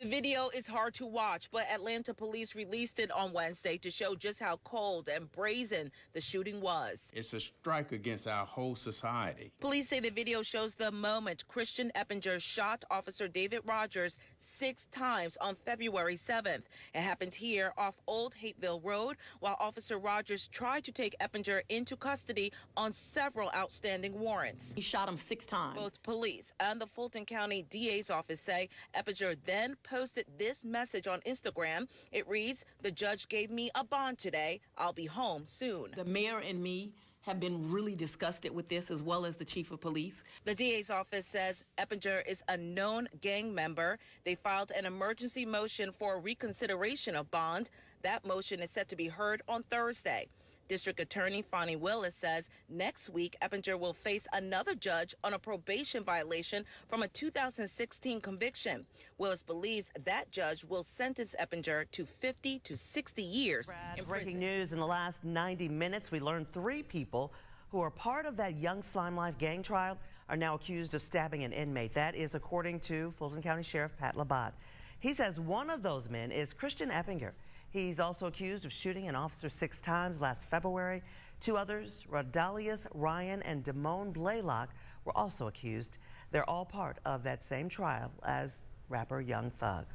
The video is hard to watch, but Atlanta police released it on Wednesday to show just how cold and brazen the shooting was. It's a strike against our whole society. Police say the video shows the moment Christian Eppinger shot Officer David Rogers 6 times on February 7th. It happened here off Old Hateville Road while Officer Rogers tried to take Eppinger into custody on several outstanding warrants. He shot him 6 times. Both police and the Fulton County DA's office say Eppinger then posted this message on Instagram. It reads, "The judge gave me a bond today. I'll be home soon." The mayor and me have been really disgusted with this, as well as the chief of police. The DA's office says Eppinger is a known gang member. They filed an emergency motion for reconsideration of bond. That motion is set to be heard on Thursday. District Attorney Fonnie Willis says next week Eppinger will face another judge on a probation violation from a 2016 conviction. Willis believes that judge will sentence Eppinger to 50 to 60 years in Breaking prison. news in the last 90 minutes, we learned 3 people who are part of that Young Slime Life gang trial are now accused of stabbing an inmate. That is according to Fulton County Sheriff Pat Labatt. He says one of those men is Christian Eppinger. He's also accused of shooting an officer 6 times last February. 2 others, Rodalius, Ryan, and Damone Blacklock, were also accused. They're all part of that same trial as rapper Young Thug.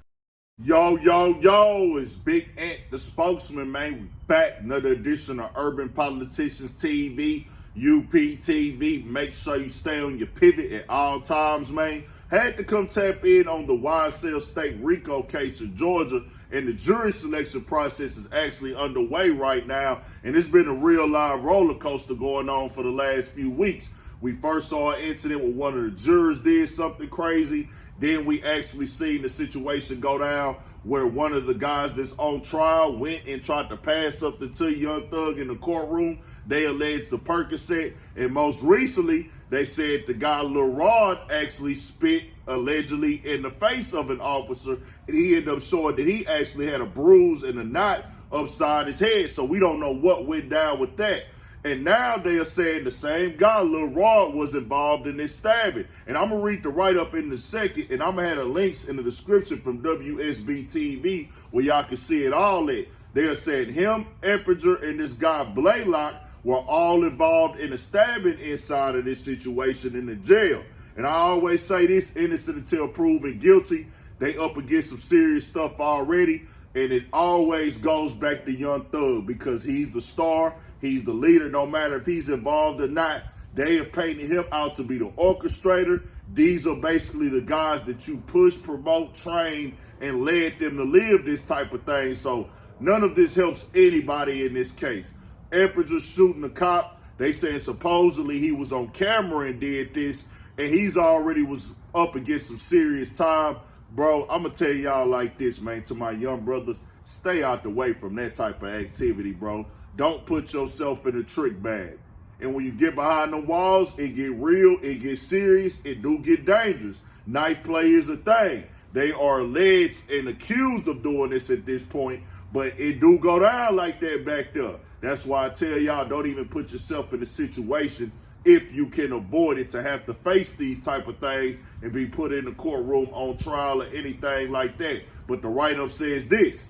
Yo, yo, yo, it's Big Ant, the spokesman, man. We back, another edition of Urban Politicians TV, UPTV. Make sure you stay on your pivot at all times, man. Had to come tap in on the YSL State RICO case in Georgia, and the jury selection process is actually underway right now, and it's been a real live roller coaster going on for the last few weeks. We first saw an incident where one of the jurors did something crazy. Then we actually seen the situation go down where one of the guys that's on trial went and tried to pass something to Young Thug in the courtroom. They alleged the Percocet, and most recently, they said the guy Lil Rod actually spit allegedly in the face of an officer, and he ended up showing that he actually had a bruise and a knot upside his head. So we don't know what went down with that. And now they are saying the same guy, Lil Rod, was involved in this stabbing. And I'm going to read the write-up in a second, and I'm going to have the links in the description from WSB TV where y'all can see it all at. They are saying him, Eppinger, and this guy Blacklock were all involved in a stabbing inside of this situation in the jail. And I always say this, innocent until proven guilty. They up against some serious stuff already, and it always goes back to Young Thug because he's the star. He's the leader, no matter if he's involved or not. They have painted him out to be the orchestrator. These are basically the guys that you push, promote, train, and led them to live this type of thing. So none of this helps anybody in this case. Eppinger shooting a cop. They saying supposedly he was on camera and did this, and he's already was up against some serious time. Bro, I'm going to tell y'all like this, man, to my young brothers, stay out the way from that type of activity, bro. Don't put yourself in a trick bag. And when you get behind the walls, it get real, it gets serious, it do get dangerous. Knife play is a thing. They are alleged and accused of doing this at this point, but it do go down like that back there. That's why I tell y'all, don't even put yourself in a situation, if you can avoid it, to have to face these type of things and be put in the courtroom on trial or anything like that. But the write-up says this: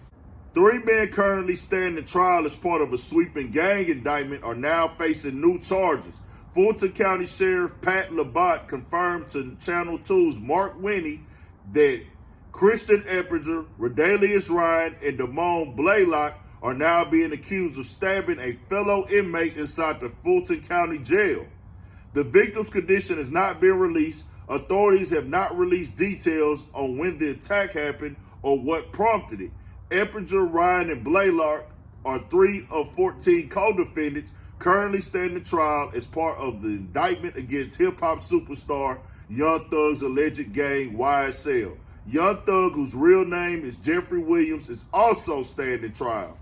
3 men currently standing trial as part of a sweeping gang indictment are now facing new charges. Fulton County Sheriff Pat Labatt confirmed to Channel 2's Mark Winnie that Christian Eppinger, Rodalius Ryan, and Damone Blacklock are now being accused of stabbing a fellow inmate inside the Fulton County Jail. The victim's condition has not been released. Authorities have not released details on when the attack happened or what prompted it. Eppinger, Ryan, and Blacklock are 3 of 14 co-defendants currently standing trial as part of the indictment against hip-hop superstar Young Thug's alleged gang YSL. Young Thug, whose real name is Jeffrey Williams, is also standing trial.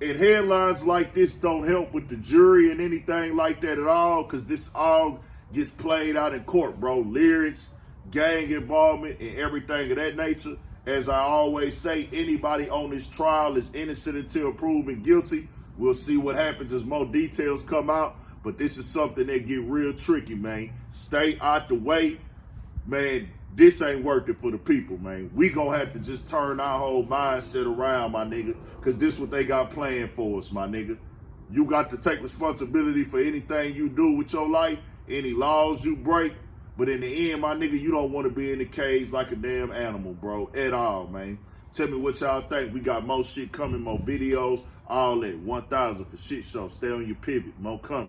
And headlines like this don't help with the jury and anything like that at all, because this all gets played out in court, bro. Lyrics, gang involvement, and everything of that nature. As I always say, anybody on this trial is innocent until proven guilty. We'll see what happens as more details come out, but this is something that get real tricky, man. Stay out the way. Man, this ain't worth it for the people, man. We gonna have to just turn our whole mindset around, my nigga, because this what they got planned for us, my nigga. You got to take responsibility for anything you do with your life, any laws you break. But in the end, my nigga, you don't want to be in the cage like a damn animal, bro, at all, man. Tell me what y'all think. We got more shit coming, more videos, all that. 1,000 for shit show. Stay on your pivot. More coming.